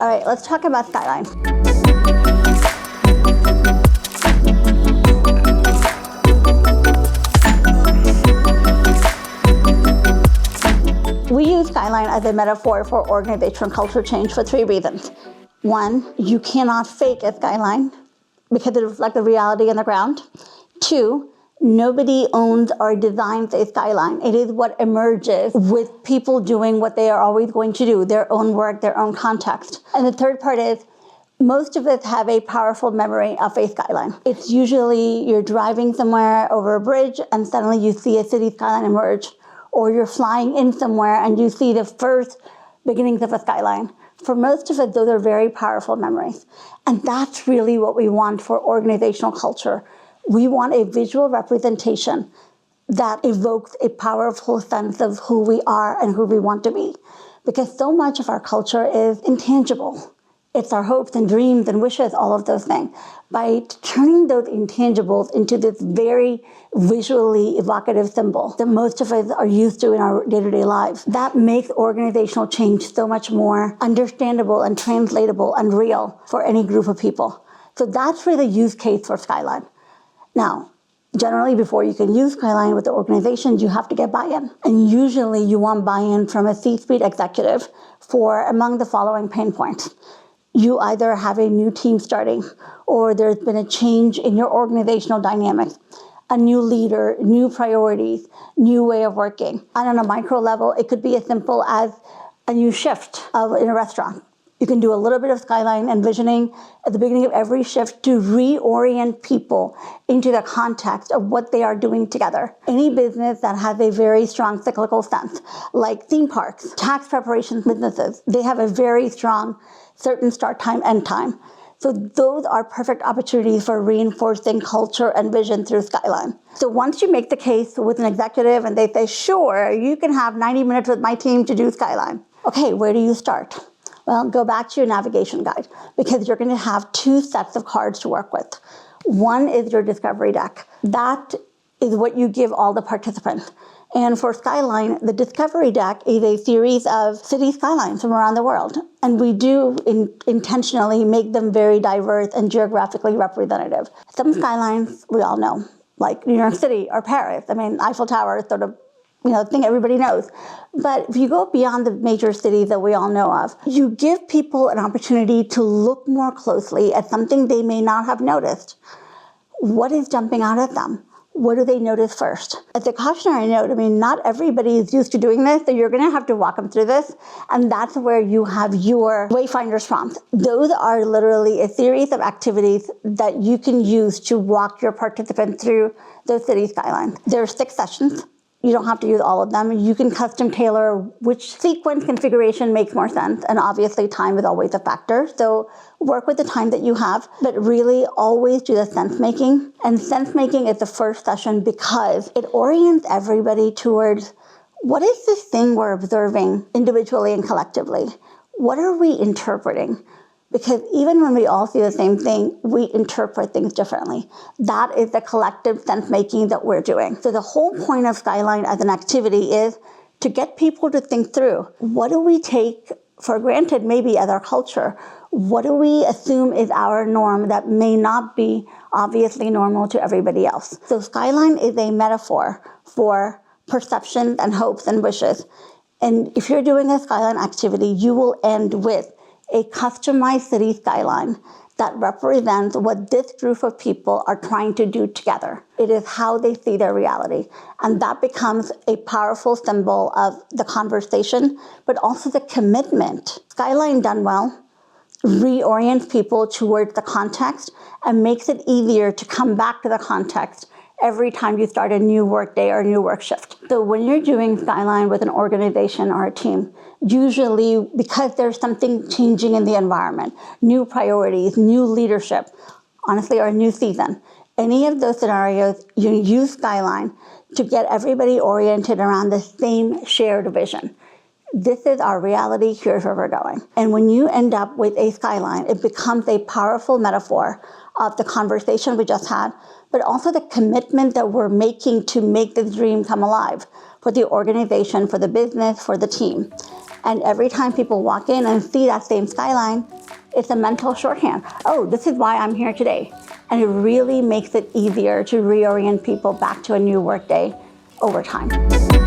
All right, let's talk about Skyline. We use Skyline as a metaphor for organizational culture change for 3 reasons. 1, you cannot fake a Skyline because it reflects the reality on the ground. 2, nobody owns or designs a Skyline. It is what emerges with people doing what they are always going to do, their own work, their own context. And the third part is, most of us have a powerful memory of a Skyline. It's usually you're driving somewhere over a bridge and suddenly you see a city skyline emerge, or you're flying in somewhere and you see the first beginnings of a skyline. For most of us, those are very powerful memories. And that's really what we want for organizational culture. We want a visual representation that evokes a powerful sense of who we are and who we want to be. Because so much of our culture is intangible. It's our hopes and dreams and wishes, all of those things. By turning those intangibles into this very visually evocative symbol that most of us are used to in our day-to-day lives, that makes organizational change so much more understandable and translatable and real for any group of people. So that's really the use case for Skyline. Now, generally, before you can use Skyline with the organizations, you have to get buy-in. And usually you want buy-in from a C-suite executive for among the following pain points. You either have a new team starting, or there's been a change in your organizational dynamics, a new leader, new priorities, new way of working. And on a micro level, it could be as simple as a new shift in a restaurant. You can do a little bit of Skyline envisioning at the beginning of every shift to reorient people into the context of what they are doing together. Any business that has a very strong cyclical sense, like theme parks, tax preparation businesses, they have a very strong certain start time, end time. So those are perfect opportunities for reinforcing culture and vision through Skyline. So once you make the case with an executive and they say, sure, you can have 90 minutes with my team to do Skyline. Okay, where do you start? Well, go back to your navigation guide, because you're going to have 2 sets of cards to work with. One is your discovery deck. That is what you give all the participants. And for Skyline, the discovery deck is a series of city skylines from around the world. And we do intentionally make them very diverse and geographically representative. Some skylines we all know, like New York City or Paris. I mean, Eiffel Tower is sort of thing everybody knows. But if you go beyond the major cities that we all know of, you give people an opportunity to look more closely at something they may not have noticed. What is jumping out at them? What do they notice first? As a cautionary note, not everybody is used to doing this, so you're going to have to walk them through this. And that's where you have your Wayfinders prompts. Those are literally a series of activities that you can use to walk your participants through those city skylines. There are 6 sessions. You don't have to use all of them. You can custom tailor which sequence configuration makes more sense. And obviously time is always a factor. So work with the time that you have, but really always do the sense making. And sense making is the first session because it orients everybody towards what is this thing we're observing individually and collectively? What are we interpreting? Because even when we all see the same thing, we interpret things differently. That is the collective sense-making that we're doing. So the whole point of Skyline as an activity is to get people to think through, what do we take for granted maybe as our culture? What do we assume is our norm that may not be obviously normal to everybody else? So Skyline is a metaphor for perceptions and hopes and wishes. And if you're doing a Skyline activity, you will end with a customized city skyline that represents what this group of people are trying to do together. It is how they see their reality. And that becomes a powerful symbol of the conversation, but also the commitment. Skyline done well reorients people towards the context and makes it easier to come back to the context every time you start a new work day or a new work shift. So when you're doing Skyline with an organization or a team, usually because there's something changing in the environment, new priorities, new leadership, honestly, or a new season, any of those scenarios, you use Skyline to get everybody oriented around the same shared vision. This is our reality, here's where we're going. And when you end up with a Skyline, it becomes a powerful metaphor of the conversation we just had, but also the commitment that we're making to make this dream come alive for the organization, for the business, for the team. And every time people walk in and see that same skyline, it's a mental shorthand. Oh, this is why I'm here today. And it really makes it easier to reorient people back to a new workday over time.